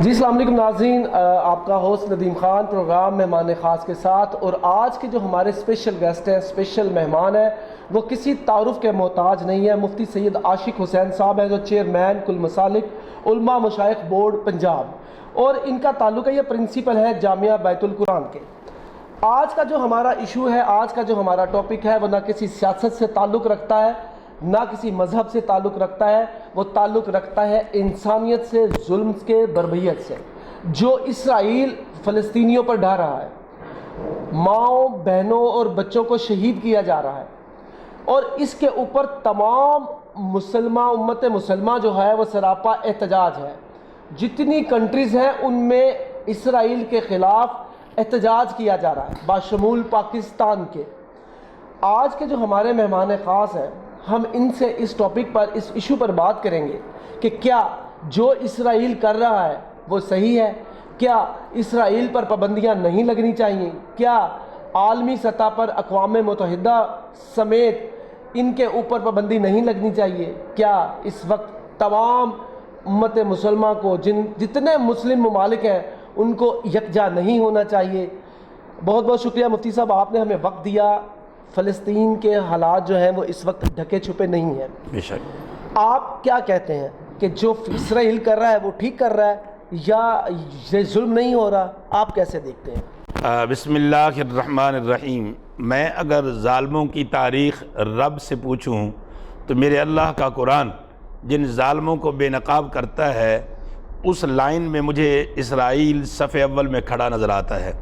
جی السلام علیکم ناظرین، آپ کا ہوسٹ ندیم خان پروگرام مہمان خاص کے ساتھ. اور آج کے جو ہمارے اسپیشل گیسٹ ہیں، اسپیشل مہمان ہیں، وہ کسی تعارف کے محتاج نہیں ہے. مفتی سید عاشق حسین صاحب ہیں جو چیئرمین کل مسالک علماء مشائخ بورڈ پنجاب، اور ان کا تعلق ہے، یہ پرنسپل ہے جامعہ بیت القرآن کے. آج کا جو ہمارا ایشو ہے، آج کا جو ہمارا ٹاپک ہے، وہ نہ کسی سیاست سے تعلق رکھتا ہے، نہ کسی مذہب سے تعلق رکھتا ہے. وہ تعلق رکھتا ہے انسانیت سے، ظلم کے، بربریت سے جو اسرائیل فلسطینیوں پر ڈھا رہا ہے. ماؤں، بہنوں اور بچوں کو شہید کیا جا رہا ہے، اور اس کے اوپر تمام امت مسلمہ جو ہے وہ سراپا احتجاج ہے. جتنی کنٹریز ہیں ان میں اسرائیل کے خلاف احتجاج کیا جا رہا ہے، باشمول پاکستان کے. آج کے جو ہمارے مہمان خاص ہیں، ہم ان سے اس ٹاپک پر، اس ایشو پر بات کریں گے کہ کیا جو اسرائیل کر رہا ہے وہ صحیح ہے، کیا اسرائیل پر پابندیاں نہیں لگنی چاہیے، کیا عالمی سطح پر اقوام متحدہ سمیت ان کے اوپر پابندی نہیں لگنی چاہیے، کیا اس وقت تمام امت مسلمہ کو، جتنے مسلم ممالک ہیں ان کو یکجا نہیں ہونا چاہیے. بہت بہت شکریہ مفتی صاحب، آپ نے ہمیں وقت دیا. فلسطین کے حالات جو ہیں وہ اس وقت ڈھکے چھپے نہیں ہیں. بے شک. آپ کیا کہتے ہیں کہ جو اسرائیل کر رہا ہے وہ ٹھیک کر رہا ہے یا یہ ظلم نہیں ہو رہا؟ آپ کیسے دیکھتے ہیں؟ بسم اللہ الرحمن الرحیم. میں اگر ظالموں کی تاریخ رب سے پوچھوں تو میرے اللہ کا قرآن جن ظالموں کو بے نقاب کرتا ہے اس لائن میں مجھے اسرائیل صف اول میں کھڑا نظر آتا ہے.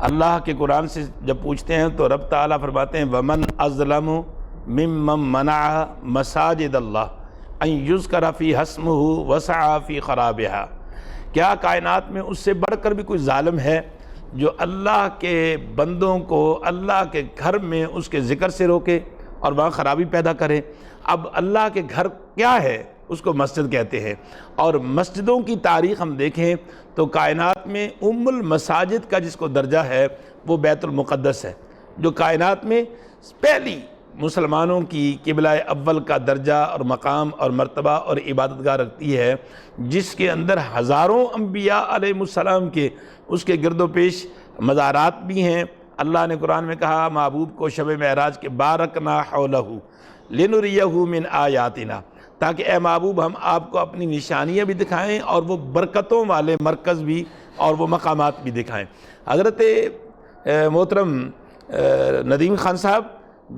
اللہ کے قرآن سے جب پوچھتے ہیں تو رب تعالیٰ فرماتے ہیں وَمَنْ أَظْلَمُ مِمَّنْ مَنَعَ مَسَاجِدَ اللَّهِ أَنْ يُذْكَرَ فِيهَا اسْمُهُ وَسَعَى فِي خَرَابِهَا. کیا کائنات میں اس سے بڑھ کر بھی کوئی ظالم ہے جو اللہ کے بندوں کو اللہ کے گھر میں اس کے ذکر سے روکے اور وہاں خرابی پیدا کرے؟ اب اللہ کے گھر کیا ہے؟ اس کو مسجد کہتے ہیں. اور مسجدوں کی تاریخ ہم دیکھیں تو کائنات میں ام المساجد کا جس کو درجہ ہے وہ بیت المقدس ہے، جو کائنات میں پہلی مسلمانوں کی قبلہ اول کا درجہ اور مقام اور مرتبہ اور عبادت گاہ رکھتی ہے، جس کے اندر ہزاروں انبیاء علیہ السلام کے اس کے گرد و پیش مزارات بھی ہیں. اللہ نے قرآن میں کہا محبوب کو شب معراج کے بارکنا حولہ لنریہ من آیاتنا، تاکہ اے محبوب ہم آپ کو اپنی نشانیاں بھی دکھائیں اور وہ برکتوں والے مرکز بھی اور وہ مقامات بھی دکھائیں. حضرت محترم ندیم خان صاحب،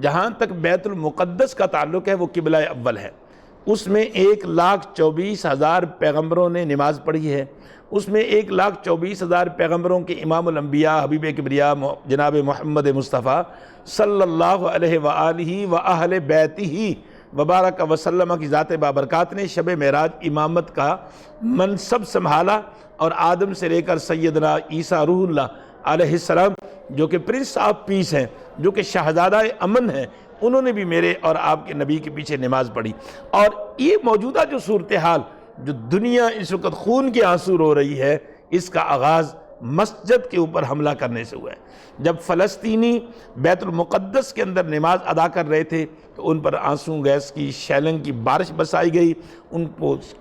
جہاں تک بیت المقدس کا تعلق ہے وہ قبلہ اول ہے. اس میں 1,24,000 پیغمبروں نے نماز پڑھی ہے. اس میں 1,24,000 پیغمبروں کے امام الانبیاء حبیب کبریا جناب محمد مصطفیٰ صلی اللہ علیہ وآلہ وآہل بیتہ وبارک وسلم کی ذات بابرکات نے شب معراج امامت کا منصب سنبھالا، اور آدم سے لے کر سیدنا عیسیٰ روح اللہ علیہ السلام جو کہ پرنس آف پیس ہیں، جو کہ شہزادہ امن ہیں، انہوں نے بھی میرے اور آپ کے نبی کے پیچھے نماز پڑھی. اور یہ موجودہ جو صورتحال جو دنیا اس وقت خون کے آنسو رو رہی ہے، اس کا آغاز مسجد کے اوپر حملہ کرنے سے ہوا ہے. جب فلسطینی بیت المقدس کے اندر نماز ادا کر رہے تھے تو ان پر آنسو گیس کی شیلنگ کی بارش برسائی گئی، ان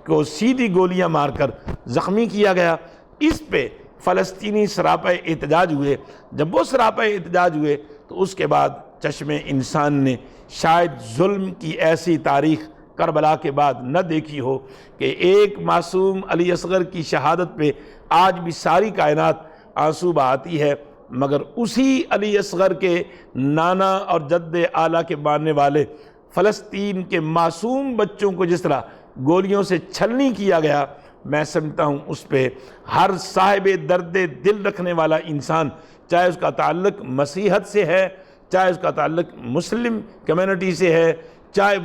کو سیدھی گولیاں مار کر زخمی کیا گیا. اس پہ فلسطینی سراپا احتجاج ہوئے. جب وہ سراپا احتجاج ہوئے تو اس کے بعد چشم انسان نے شاید ظلم کی ایسی تاریخ کربلا کے بعد نہ دیکھی ہو کہ ایک معصوم علی اصغر کی شہادت پہ آج بھی ساری کائنات آنسو بہاتی ہے، مگر اسی علی اصغر کے نانا اور جد اعلیٰ کے ماننے والے فلسطین کے معصوم بچوں کو جس طرح گولیوں سے چھلنی کیا گیا، میں سمجھتا ہوں اس پہ ہر صاحب درد دل رکھنے والا انسان، چاہے اس کا تعلق مسیحیت سے ہے، چاہے اس کا تعلق مسلم کمیونٹی سے ہے، چاہے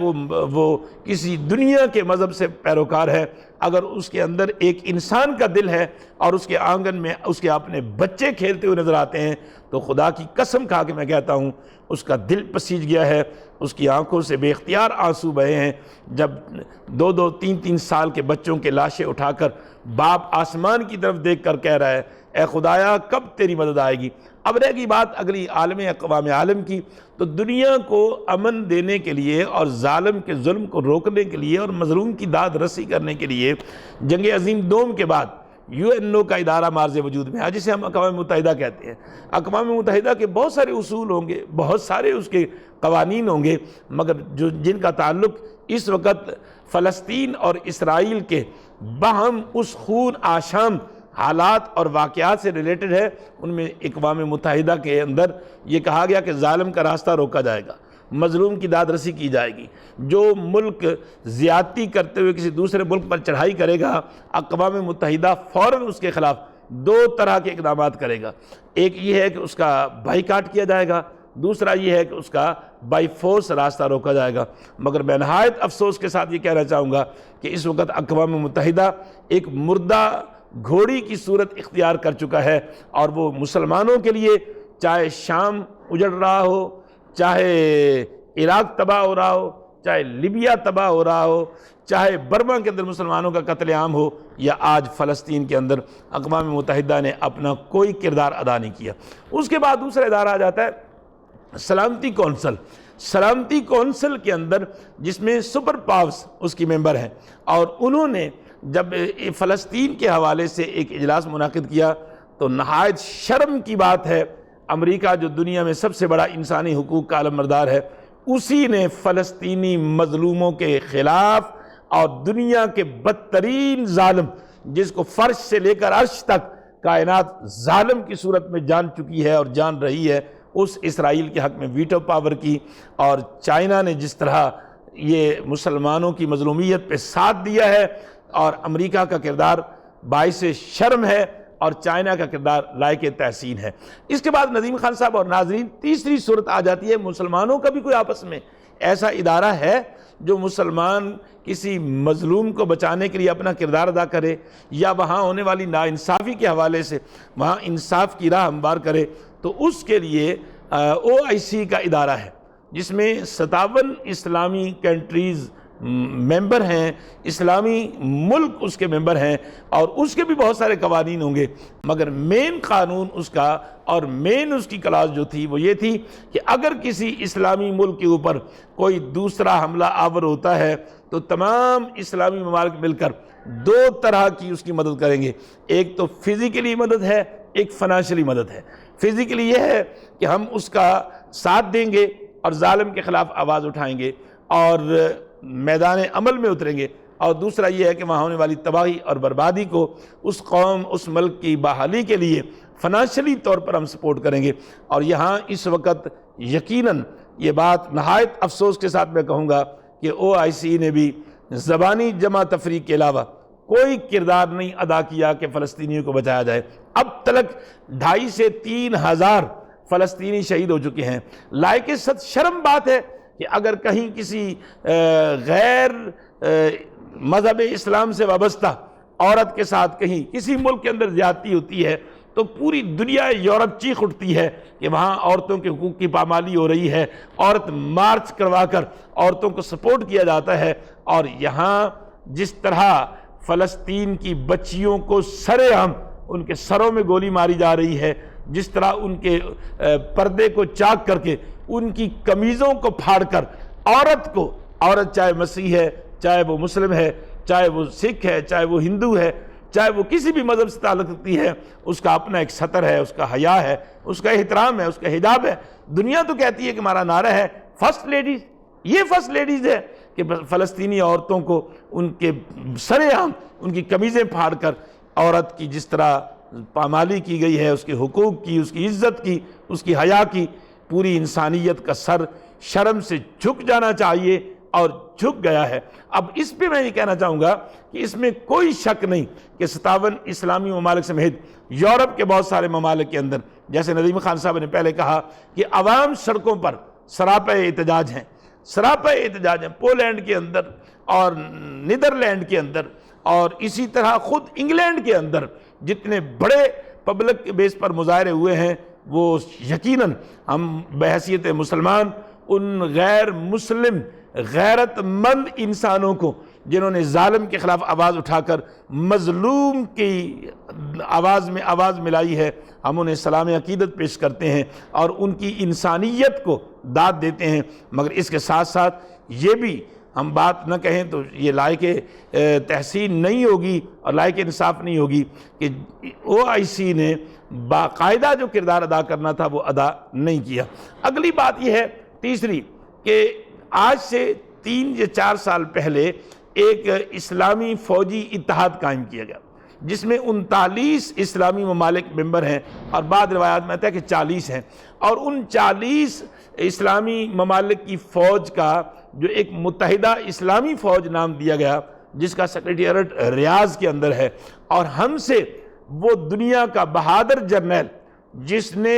وہ کسی دنیا کے مذہب سے پیروکار ہے، اگر اس کے اندر ایک انسان کا دل ہے اور اس کے آنگن میں اس کے اپنے بچے کھیلتے ہوئے نظر آتے ہیں تو خدا کی قسم کھا کے میں کہتا ہوں اس کا دل پسیج گیا ہے، اس کی آنکھوں سے بے اختیار آنسو بہے ہیں. جب 2-2 3-3 سال کے بچوں کے لاشیں اٹھا کر باپ آسمان کی طرف دیکھ کر کہہ رہا ہے اے خدایا کب تیری مدد آئے گی. اب رہ گئی بات اگلی عالم اقوام عالم کی، تو دنیا کو امن دینے کے لیے اور ظالم کے ظلم کو روکنے کے لیے اور مظلوم کی داد رسی کرنے کے لیے جنگ عظیم دوم کے بعد UNO کا ادارہ مارز وجود میں ہے جسے ہم اقوام متحدہ کہتے ہیں۔ اقوام متحدہ کے بہت سارے اصول ہوں گے، بہت سارے اس کے قوانین ہوں گے، مگر جن کا تعلق اس وقت فلسطین اور اسرائیل کے باہم اس خون آشام حالات اور واقعات سے ریلیٹڈ ہے، ان میں اقوام متحدہ کے اندر یہ کہا گیا کہ ظالم کا راستہ روکا جائے گا، مظلوم کی داد رسی کی جائے گی، جو ملک زیادتی کرتے ہوئے کسی دوسرے ملک پر چڑھائی کرے گا اقوام متحدہ فوراً اس کے خلاف دو طرح کے اقدامات کرے گا۔ ایک یہ ہے کہ اس کا بائیکاٹ کیا جائے گا، دوسرا یہ ہے کہ اس کا بائی فورس راستہ روکا جائے گا۔ مگر میں نہایت افسوس کے ساتھ یہ کہنا چاہوں گا کہ اس وقت اقوام متحدہ ایک مردہ گھوڑی کی صورت اختیار کر چکا ہے، اور وہ مسلمانوں کے لیے چاہے شام اجڑ رہا ہو، چاہے عراق تباہ ہو رہا ہو، چاہے لیبیا تباہ ہو رہا ہو، چاہے برما کے اندر مسلمانوں کا قتل عام ہو، یا آج فلسطین کے اندر اقوام متحدہ نے اپنا کوئی کردار ادا نہیں کیا۔ اس کے بعد دوسرا ادارہ آ جاتا ہے سلامتی کونسل۔ سلامتی کونسل کے اندر جس میں سپر پاورز اس کی ممبر ہیں، اور انہوں نے جب فلسطین کے حوالے سے ایک اجلاس منعقد کیا تو نہایت شرم کی بات ہے، امریکہ جو دنیا میں سب سے بڑا انسانی حقوق کا علمبردار ہے، اسی نے فلسطینی مظلوموں کے خلاف اور دنیا کے بدترین ظالم، جس کو فرش سے لے کر عرش تک کائنات ظالم کی صورت میں جان چکی ہے اور جان رہی ہے، اس اسرائیل کے حق میں ویٹو پاور کی۔ اور چائنا نے جس طرح یہ مسلمانوں کی مظلومیت پہ ساتھ دیا ہے، اور امریکہ کا کردار باعث شرم ہے اور چائنا کا کردار لائق تحسین ہے۔ اس کے بعد ندیم خان صاحب اور ناظرین، تیسری صورت آ جاتی ہے مسلمانوں کا بھی کوئی آپس میں ایسا ادارہ ہے جو مسلمان کسی مظلوم کو بچانے کے لیے اپنا کردار ادا کرے، یا وہاں ہونے والی ناانصافی کے حوالے سے وہاں انصاف کی راہ ہموار کرے، تو اس کے لیے OIC کا ادارہ ہے جس میں 57 اسلامی کنٹریز ممبر ہیں، اسلامی ملک اس کے ممبر ہیں، اور اس کے بھی بہت سارے قوانین ہوں گے، مگر مین قانون اس کا اور مین اس کی کلاس جو تھی وہ یہ تھی کہ اگر کسی اسلامی ملک کے اوپر کوئی دوسرا حملہ آور ہوتا ہے تو تمام اسلامی ممالک مل کر دو طرح کی اس کی مدد کریں گے۔ ایک تو فزیکلی مدد ہے، ایک فنانشلی مدد ہے۔ فزیکلی یہ ہے کہ ہم اس کا ساتھ دیں گے اور ظالم کے خلاف آواز اٹھائیں گے اور میدان عمل میں اتریں گے، اور دوسرا یہ ہے کہ وہاں ہونے والی تباہی اور بربادی کو اس قوم، اس ملک کی بحالی کے لیے فنانشلی طور پر ہم سپورٹ کریں گے۔ اور یہاں اس وقت یقیناً یہ بات نہایت افسوس کے ساتھ میں کہوں گا کہ OIC نے بھی زبانی جمع تفریق کے علاوہ کوئی کردار نہیں ادا کیا کہ فلسطینیوں کو بچایا جائے۔ اب تلک 2.5 سے 3 ہزار فلسطینی شہید ہو چکے ہیں۔ لائق صد شرم بات ہے کہ اگر کہیں کسی غیر مذہب اسلام سے وابستہ عورت کے ساتھ کہیں کسی ملک کے اندر زیادتی ہوتی ہے تو پوری دنیا یورپ چیخ اٹھتی ہے کہ وہاں عورتوں کے حقوق کی پامالی ہو رہی ہے، عورت مارچ کروا کر عورتوں کو سپورٹ کیا جاتا ہے۔ اور یہاں جس طرح فلسطین کی بچیوں کو سرے عام ان کے سروں میں گولی ماری جا رہی ہے، جس طرح ان کے پردے کو چاک کر کے ان کی قمیضوں کو پھاڑ کر عورت چاہے مسیح ہے، چاہے وہ مسلم ہے، چاہے وہ سکھ ہے، چاہے وہ ہندو ہے، چاہے وہ کسی بھی مذہب سے تعلق رکھتی ہے، اس کا اپنا ایک سطر ہے، اس کا حیا ہے، اس کا احترام ہے، اس کا حجاب ہے۔ دنیا تو کہتی ہے کہ ہمارا نعرہ ہے فرسٹ لیڈیز، یہ فرسٹ لیڈیز ہے کہ فلسطینی عورتوں کو ان کے سرے عام ان کی قمیضیں پھاڑ کر عورت کی جس طرح پامالی کی گئی ہے، اس کے حقوق کی، اس کی عزت کی، اس کی حیا کی، پوری انسانیت کا سر شرم سے جھک جانا چاہیے اور جھک گیا ہے۔ اب اس پہ میں یہ کہنا چاہوں گا کہ اس میں کوئی شک نہیں کہ 57 اسلامی ممالک سمیت یورپ کے بہت سارے ممالک کے اندر، جیسے ندیم خان صاحب نے پہلے کہا کہ عوام سڑکوں پر سراپا احتجاج ہیں، سراپا احتجاج ہیں، پولینڈ کے اندر اور نیدرلینڈ کے اندر، اور اسی طرح خود انگلینڈ کے اندر جتنے بڑے پبلک بیس پر مظاہرے ہوئے ہیں، وہ یقیناً ہم بحیثیت مسلمان ان غیر مسلم غیرت مند انسانوں کو جنہوں نے ظالم کے خلاف آواز اٹھا کر مظلوم کی آواز میں آواز ملائی ہے، ہم انہیں سلام عقیدت پیش کرتے ہیں اور ان کی انسانیت کو داد دیتے ہیں۔ مگر اس کے ساتھ ساتھ یہ بھی ہم بات نہ کہیں تو یہ لائق تحسین نہیں ہوگی اور لائق انصاف نہیں ہوگی کہ OIC نے باقاعدہ جو کردار ادا کرنا تھا وہ ادا نہیں کیا۔ اگلی بات یہ ہے تیسری کہ آج سے 3 یا 4 سال پہلے ایک اسلامی فوجی اتحاد قائم کیا گیا جس میں 39 اسلامی ممالک ممبر ہیں اور بعض روایات میں آتا ہے کہ 40 ہیں، اور ان 40 اسلامی ممالک کی فوج کا جو ایک متحدہ اسلامی فوج نام دیا گیا جس کا سیکریٹریٹ ریاض کے اندر ہے، اور ہم سے وہ دنیا کا بہادر جرنیل جس نے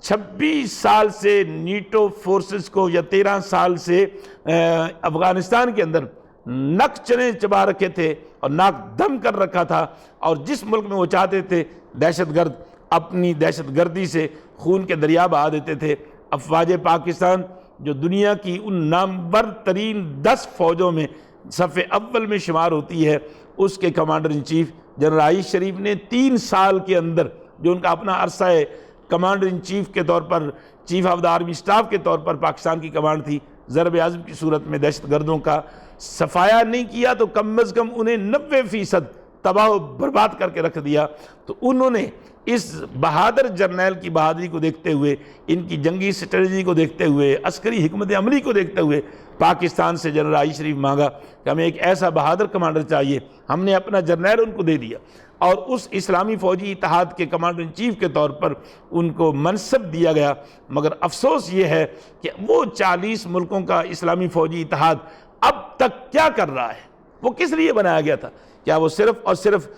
26 سال سے نیٹو فورسز کو یا 13 سال سے افغانستان کے اندر نک چنے چبا رکھے تھے اور ناک دم کر رکھا تھا، اور جس ملک میں وہ چاہتے تھے دہشت گرد اپنی دہشت گردی سے خون کے دریا بہا دیتے تھے، افواج پاکستان جو دنیا کی ان نامور ترین 10 فوجوں میں صف اول میں شمار ہوتی ہے، اس کے کمانڈر ان چیف جنرل عائش شریف نے 3 سال کے اندر جو ان کا اپنا عرصہ ہے کمانڈر ان چیف کے طور پر، chief of the army staff کے طور پر پاکستان کی کمانڈ تھی، ضرب عظم کی صورت میں دہشت گردوں کا صفایا نہیں کیا تو کم از کم انہیں 90% تباہ و برباد کر کے رکھ دیا۔ تو انہوں نے اس بہادر جرنیل کی بہادری کو دیکھتے ہوئے، ان کی جنگی سٹریٹجی کو دیکھتے ہوئے، عسکری حکمت عملی کو دیکھتے ہوئے پاکستان سے جنرل عائش شریف مانگا کہ ہمیں ایک ایسا بہادر کمانڈر چاہیے۔ ہم نے اپنا جرنیل ان کو دے دیا اور اس اسلامی فوجی اتحاد کے کمانڈر ان چیف کے طور پر ان کو منصب دیا گیا، مگر افسوس یہ ہے کہ وہ 40 ملکوں کا اسلامی فوجی اتحاد اب تک کیا کر رہا ہے؟ وہ کس لیے بنایا گیا تھا؟ کیا وہ صرف اور صرف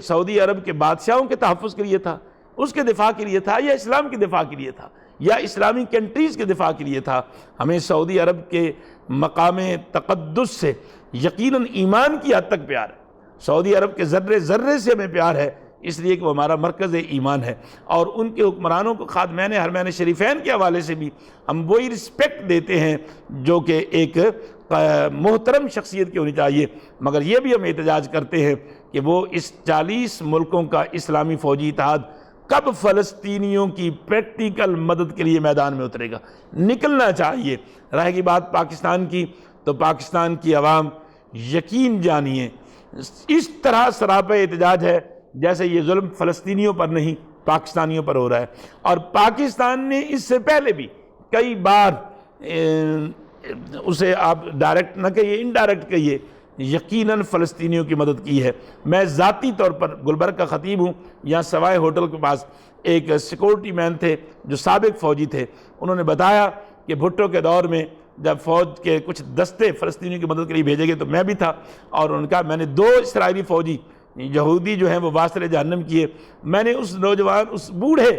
سعودی عرب کے بادشاہوں کے تحفظ کے لیے تھا، اس کے دفاع کے لیے تھا، یا اسلام کے دفاع کے لیے تھا، یا اسلامی کنٹریز کے دفاع کے لیے تھا؟ ہمیں سعودی عرب کے مقام تقدس سے یقیناً ایمان کی حد تک پیار ہے، سعودی عرب کے ذرے ذرے سے ہمیں پیار ہے، اس لیے کہ وہ ہمارا مرکز ایمان ہے، اور ان کے حکمرانوں کو خادمین حرمین شریفین کے حوالے سے بھی ہم وہی رسپیکٹ دیتے ہیں جو کہ ایک محترم شخصیت کی ہونی چاہیے۔ مگر یہ بھی ہم احتجاج کرتے ہیں کہ وہ اس 40 ملکوں کا اسلامی فوجی اتحاد کب فلسطینیوں کی پریکٹیکل مدد کے لیے میدان میں اترے گا؟ نکلنا چاہیے۔ رہے گی بات پاکستان کی، تو پاکستان کی عوام یقین جانیے اس طرح سراپا احتجاج ہے جیسے یہ ظلم فلسطینیوں پر نہیں پاکستانیوں پر ہو رہا ہے، اور پاکستان نے اس سے پہلے بھی کئی بار اسے آپ ڈائریکٹ نہ کہیے انڈائریکٹ کہیے یقیناً فلسطینیوں کی مدد کی ہے۔ میں ذاتی طور پر گلبرگ کا خطیب ہوں، یہاں سوائے ہوٹل کے پاس ایک سیکورٹی مین تھے جو سابق فوجی تھے، انہوں نے بتایا کہ بھٹو کے دور میں جب فوج کے کچھ دستے فلسطینیوں کی مدد کے لیے بھیجے گئے تو میں بھی تھا، اور انہوں نے کہا میں نے 2 اسرائیلی فوجی یہودی جو ہیں وہ واسطے جہنم کیے، میں نے اس نوجوان، اس بوڑھے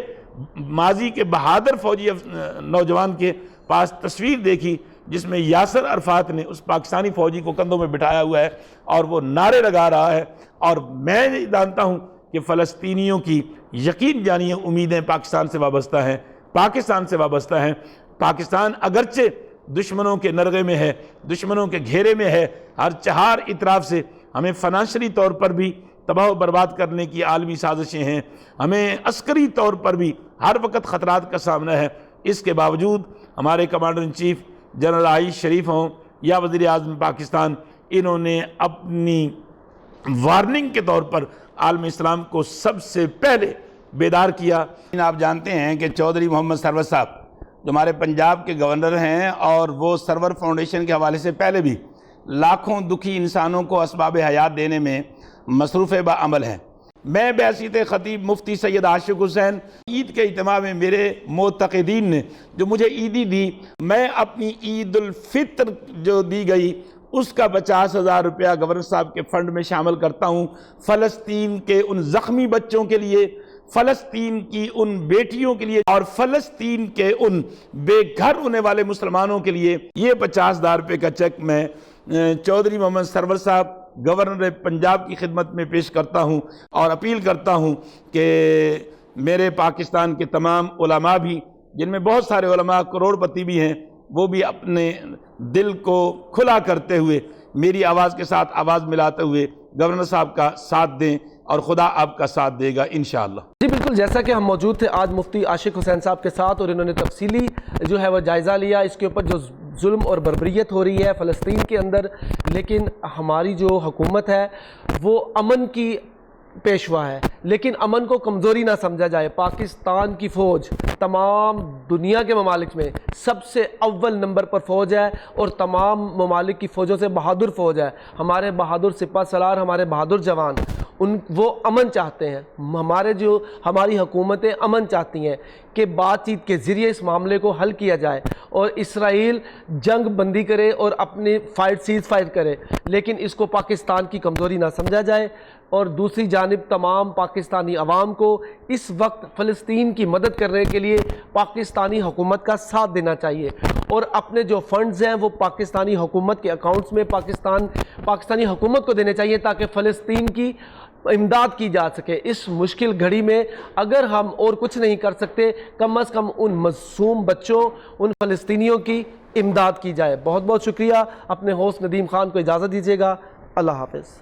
ماضی کے بہادر فوجی نوجوان کے پاس تصویر دیکھی جس میں یاسر عرفات نے اس پاکستانی فوجی کو کندھوں میں بٹھایا ہوا ہے اور وہ نعرے لگا رہا ہے، اور میں جانتا ہوں کہ فلسطینیوں کی یقین جانیے امیدیں پاکستان سے وابستہ ہیں، پاکستان سے وابستہ ہیں۔ پاکستان اگرچہ دشمنوں کے نرغے میں ہے، دشمنوں کے گھیرے میں ہے، ہر 4 اطراف سے ہمیں فنانشلی طور پر بھی تباہ و برباد کرنے کی عالمی سازشیں ہیں، ہمیں عسکری طور پر بھی ہر وقت خطرات کا سامنا ہے، اس کے باوجود ہمارے کمانڈر ان چیف جنرل عائش شریف ہوں یا وزیر اعظم پاکستان، انہوں نے اپنی وارننگ کے طور پر عالم اسلام کو سب سے پہلے بیدار کیا۔ آپ جانتے ہیں کہ چودھری محمد سرور صاحب جو ہمارے پنجاب کے گورنر ہیں، اور وہ سرور فاؤنڈیشن کے حوالے سے پہلے بھی لاکھوں دکھی انسانوں کو اسباب حیات دینے میں مصروف بعمل ہیں۔ میں بحیثیت خطیب مفتی سید عاشق حسین، عید کے اجتماع میں میرے معتقدین نے جو مجھے عیدی دی، میں اپنی عید الفطر جو دی گئی اس کا 50,000 روپیہ گورنر صاحب کے فنڈ میں شامل کرتا ہوں، فلسطین کے ان زخمی بچوں کے لیے، فلسطین کی ان بیٹیوں کے لیے، اور فلسطین کے ان بے گھر ہونے والے مسلمانوں کے لیے۔ یہ 50,000 روپے کا چیک میں چودھری محمد سرور صاحب گورنر پنجاب کی خدمت میں پیش کرتا ہوں، اور اپیل کرتا ہوں کہ میرے پاکستان کے تمام علماء بھی، جن میں بہت سارے علماء کروڑ پتی بھی ہیں، وہ بھی اپنے دل کو کھلا کرتے ہوئے میری آواز کے ساتھ آواز ملاتے ہوئے گورنر صاحب کا ساتھ دیں، اور خدا آپ کا ساتھ دے گا انشاءاللہ۔ جی بالکل، جیسا کہ ہم موجود تھے آج مفتی عاشق حسین صاحب کے ساتھ، اور انہوں نے تفصیلی جو ہے وہ جائزہ لیا، اس کے اوپر جو ظلم اور بربریت ہو رہی ہے فلسطین کے اندر، لیکن ہماری جو حکومت ہے وہ امن کی پیشوا ہے، لیکن امن کو کمزوری نہ سمجھا جائے۔ پاکستان کی فوج تمام دنیا کے ممالک میں سب سے اول نمبر پر فوج ہے، اور تمام ممالک کی فوجوں سے بہادر فوج ہے۔ ہمارے بہادر سپہ سالار، ہمارے بہادر جوان، وہ امن چاہتے ہیں۔ ہماری حکومتیں امن چاہتی ہیں کہ بات چیت کے ذریعے اس معاملے کو حل کیا جائے اور اسرائیل جنگ بندی کرے اور اپنی سیز فائر کرے، لیکن اس کو پاکستان کی کمزوری نہ سمجھا جائے۔ اور دوسری جانب تمام پاکستانی عوام کو اس وقت فلسطین کی مدد کرنے کے لیے پاکستانی حکومت کا ساتھ دینا چاہیے، اور اپنے جو فنڈز ہیں وہ پاکستانی حکومت کے اکاؤنٹس میں پاکستانی حکومت کو دینے چاہیے، تاکہ فلسطین کی امداد کی جا سکے۔ اس مشکل گھڑی میں اگر ہم اور کچھ نہیں کر سکتے، کم از کم ان معصوم بچوں، ان فلسطینیوں کی امداد کی جائے۔ بہت بہت شکریہ۔ اپنے ہوسٹ ندیم خان کو اجازت دیجیے گا۔ اللہ حافظ۔